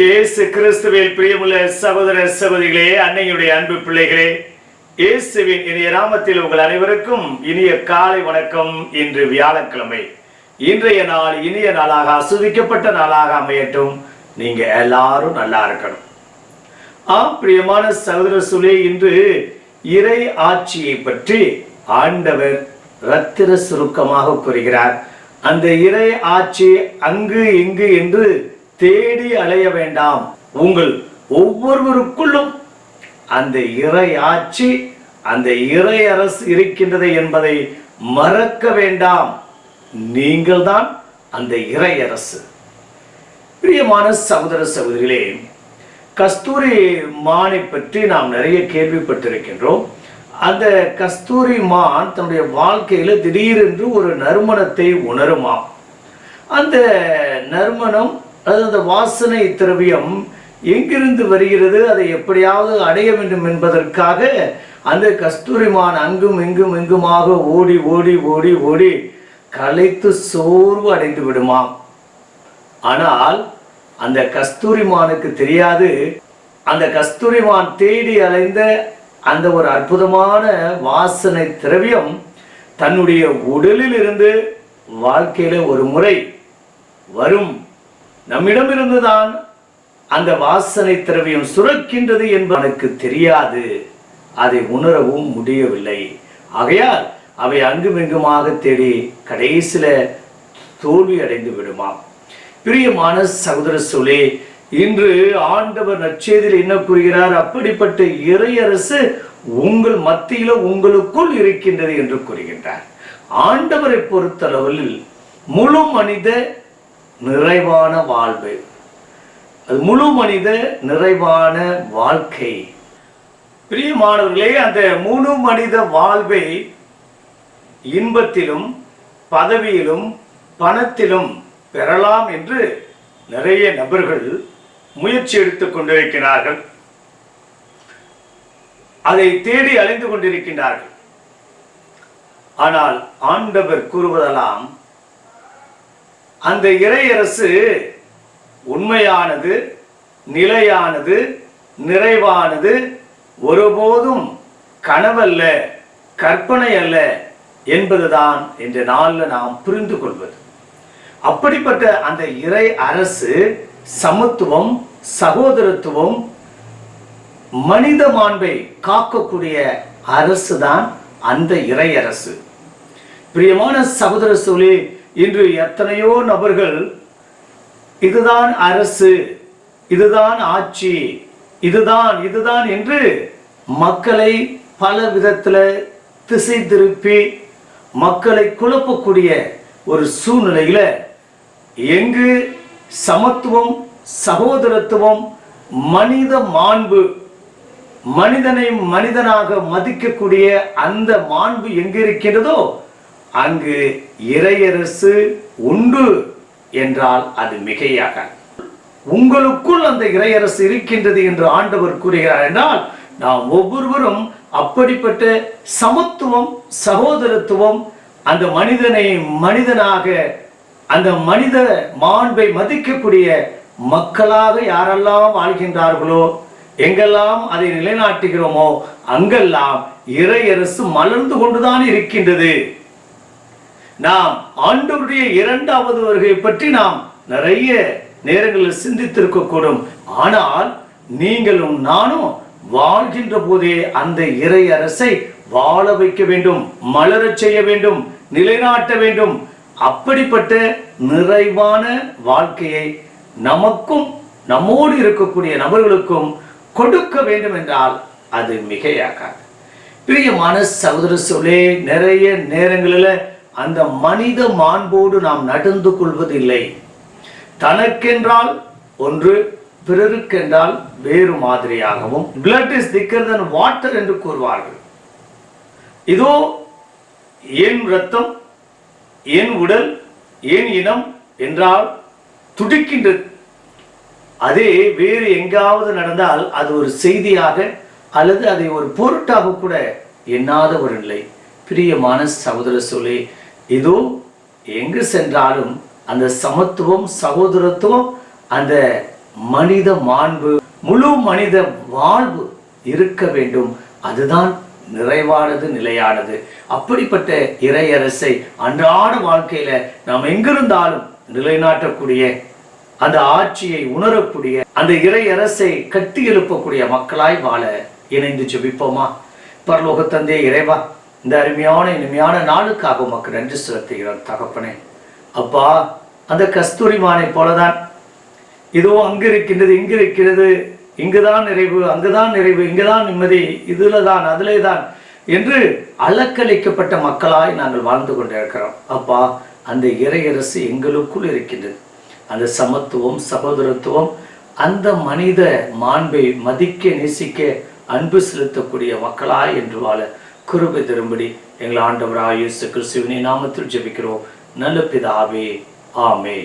இயேசு கிறிஸ்துவில் பிரியமுள்ள சகோதர சகோதரிகளே, அன்னையுடைய அன்பு பிள்ளைகளே, இயேசுவின் இனிய நாமத்தில் உங்கள் அனைவருக்கும் இனிய காலை வணக்கம். இன்று வியாழக்கிழமை. இன்றைய நாள் இனிய நாளாக, ஆசீர்வதிக்கப்பட்ட நாளாக அமையட்டும். நீங்க எல்லாரும் நல்லா இருக்கணும். பிரியமான சகோதர சகோதரிகளே, இன்று இறை ஆட்சியை பற்றி ஆண்டவர் ரத்திர சுருக்கமாக கூறுகிறார். அந்த இறை ஆட்சி அங்கு இங்கு என்று தேடி அலைய வேண்டாம். உங்கள் ஒவ்வொருவருக்குள்ளும் அந்த இறை ஆட்சி, அந்த இறை அரசு இருக்கின்றது என்பதை மறக்க வேண்டாம். நீங்கள் தான் அந்த இறை அரசு. பிரியமான சகோதர சகோதரிகளே, கஸ்தூரி மானை பற்றி நாம் நிறைய கேள்விப்பட்டிருக்கின்றோம். அந்த கஸ்தூரி மான் தன்னுடைய வாழ்க்கையில திடீரென்று ஒரு நறுமணத்தை உணருமாம். அந்த நறுமணம், அந்த வாசனை திரவியம் எங்கிருந்து வருகிறது, அதை எப்படியாவது அடைய வேண்டும் என்பதற்காக அந்த கஸ்தூரிமான் அங்கும் இங்கும் இங்குமாக ஓடி ஓடி ஓடி ஓடி களைத்து சோர்வு அடைந்து விடுமாம். ஆனால் அந்த கஸ்தூரிமானுக்கு தெரியாது, அந்த கஸ்தூரிமான் தேடி அலைந்த அந்த ஒரு அற்புதமான வாசனை திரவியம் தன்னுடைய உடலில் இருந்து வாழ்க்கையில ஒரு முறை வரும். நம்மிடமிருந்துதான் அந்த வாசனை திரவியம் சுரக்கின்றது என்பதற்கு தெரியாது, அதை உணரவும் முடியவில்லை. ஆகையால் அவை அங்குமிங்குமாக தேடி கடைசியில தோல்வி அடைந்து விடுமாம். பிரியமான சகோதர சகோதரிகளே, இன்று ஆண்டவர் நற்செய்தியில் என்ன கூறுகிறார்? அப்படிப்பட்ட இறையரசு உங்கள் மத்தியில உங்களுக்குள் இருக்கின்றது என்று கூறுகின்றார். ஆண்டவரை பொறுத்தளவில் முழு மனித நிறைவான வாழ்வு, அது முழு மனித நிறைவான வாழ்க்கை. பிரியமானவர்களே, அந்த முழு மனித வாழ்வை இன்பத்திலும் பதவியிலும் பணத்திலும் பெறலாம் என்று நிறைய நபர்கள் முயற்சி எடுத்துக் கொண்டிருக்கிறார்கள். அதை தேடி அலைந்து கொண்டிருக்கின்றார்கள். ஆனால் ஆண்டவர் கூறுவதெல்லாம் அந்த இறையரசு உண்மையானது, நிலையானது, நிறைவானது, ஒருபோதும் கனவல்ல, கற்பனை அல்ல என்பதுதான் இந்த நாளில் நாம் புரிந்து கொள்வது. அப்படிப்பட்ட அந்த இறை அரசு சமத்துவம், சகோதரத்துவம், மனித மாண்பை காக்கக்கூடிய அரசு தான் அந்த இறை அரசு. பிரியமான சகோதர சகோதரிகளே, இன்று எத்தனையோ நபர்கள் இதுதான் அரசு, இதுதான் ஆட்சி, இதுதான் என்று மக்களை பல விதத்துல திசை திருப்பி மக்களை குழப்பக்கூடிய ஒரு சூழ்நிலையில எங்கு சமத்துவம், சகோதரத்துவம், மனித மாண்பு, மனிதனை மனிதனாக மதிக்கக்கூடிய அந்த மாண்பு எங்கு இருக்கின்றதோ அங்கு இறையரசு உண்டு என்றால் அது மிகையாக. உங்களுக்குள் அந்த இறையரசு இருக்கின்றது என்று ஆண்டவர் கூறுகிறார் என்றால் நாம் ஒவ்வொருவரும் அப்படிப்பட்ட சமத்துவம், சகோதரத்துவம், அந்த மனிதனை மனிதனாக, அந்த மனித மாண்பை மதிக்கக்கூடிய மக்களாக யாரெல்லாம் வாழ்கின்றார்களோ, எங்கெல்லாம் அதை நிலைநாட்டுகிறோமோ அங்கெல்லாம் இறையரசு மலர்ந்து கொண்டுதான் இருக்கின்றது. நாம் ஆண்டவருடைய இரண்டாவது வருகை பற்றி நாம் நிறைய நேரங்களில் சிந்தித்திருக்கக்கூடும். ஆனால் நீங்களும் நானும் வாழ்கின்ற போதே அந்த இறை அரசை வாழ வைக்க வேண்டும், மலரச் செய்ய வேண்டும், நிலைநாட்ட வேண்டும். அப்படிப்பட்ட நிறைவான வாழ்க்கையை நமக்கும் நம்மோடு இருக்கக்கூடிய நபர்களுக்கும் கொடுக்க வேண்டும் என்றால் அது மிகையாகாது. பிரியமான சகோதர சகோதரிகளே, நிறைய நேரங்களில் அந்த மனித மாண்போடு நாம் நடந்து கொள்வதில்லை. தனக்கென்றால் ஒன்று, பிறருக்கென்றால் வேறு மாதிரியாகவும், blood is thicker than water என்று கூறுவார்கள். இதோ என் இரத்தம், என் உடல், என் இனம் என்றால் துடிக்கின்றது. அதே வேறு எங்காவது நடந்தால் அது ஒரு செய்தியாக அல்லது அதை ஒரு பொருட்டாக கூட எண்ணாத ஒரு நிலை. பிரியமான சகோதர சகோதரிகளே, இதோ எங்கு சென்றாலும் அந்த சமத்துவம், சகோதரத்துவம், அந்த மனித மாண்பு, முழு மனித வாழ்வு இருக்க வேண்டும். அதுதான் நிறைவானது, நிலையானது. அப்படிப்பட்ட இறையரசை அன்றாட வாழ்க்கையில நாம் எங்கிருந்தாலும் நிலைநாட்டக்கூடிய, அந்த ஆட்சியை உணரக்கூடிய, அந்த இறையரசை கட்டி எழுப்பக்கூடிய மக்களாய் வாழ இணைந்து ஜெபிப்போமா? பரலோக தந்தை இறைவா, இந்த அருமையான இனிமையான நாளுக்காக உமக்கு நன்றி செலுத்துகிறோம் தகப்பனே. அப்பா, அந்த கஸ்தூரிமானை போலதான் இதோ அங்கு இருக்கின்றது, இங்கு இருக்கிறது, இங்குதான் நிறைவு, அங்குதான் நிறைவு, இங்குதான் நிம்மதி, இதுல தான் அதிலே தான் என்று அலக்களிக்கப்பட்ட மக்களாய் நாங்கள் வாழ்ந்து கொண்டிருக்கிறோம். அப்பா, அந்த இறையரசு எங்களுக்குள் இருக்கின்றது. அந்த சமத்துவம், சகோதரத்துவம், அந்த மனித மாண்பை மதிக்க, நேசிக்க, அன்பு செலுத்தக்கூடிய மக்களாய் என்று வாழ கிருபை தரும்படி எங்கள் ஆண்டவராகிய இயேசு கிறிஸ்துவின் நாமத்தில் ஜெபிக்கிறோம் நல்ல பிதாவே. ஆமென்.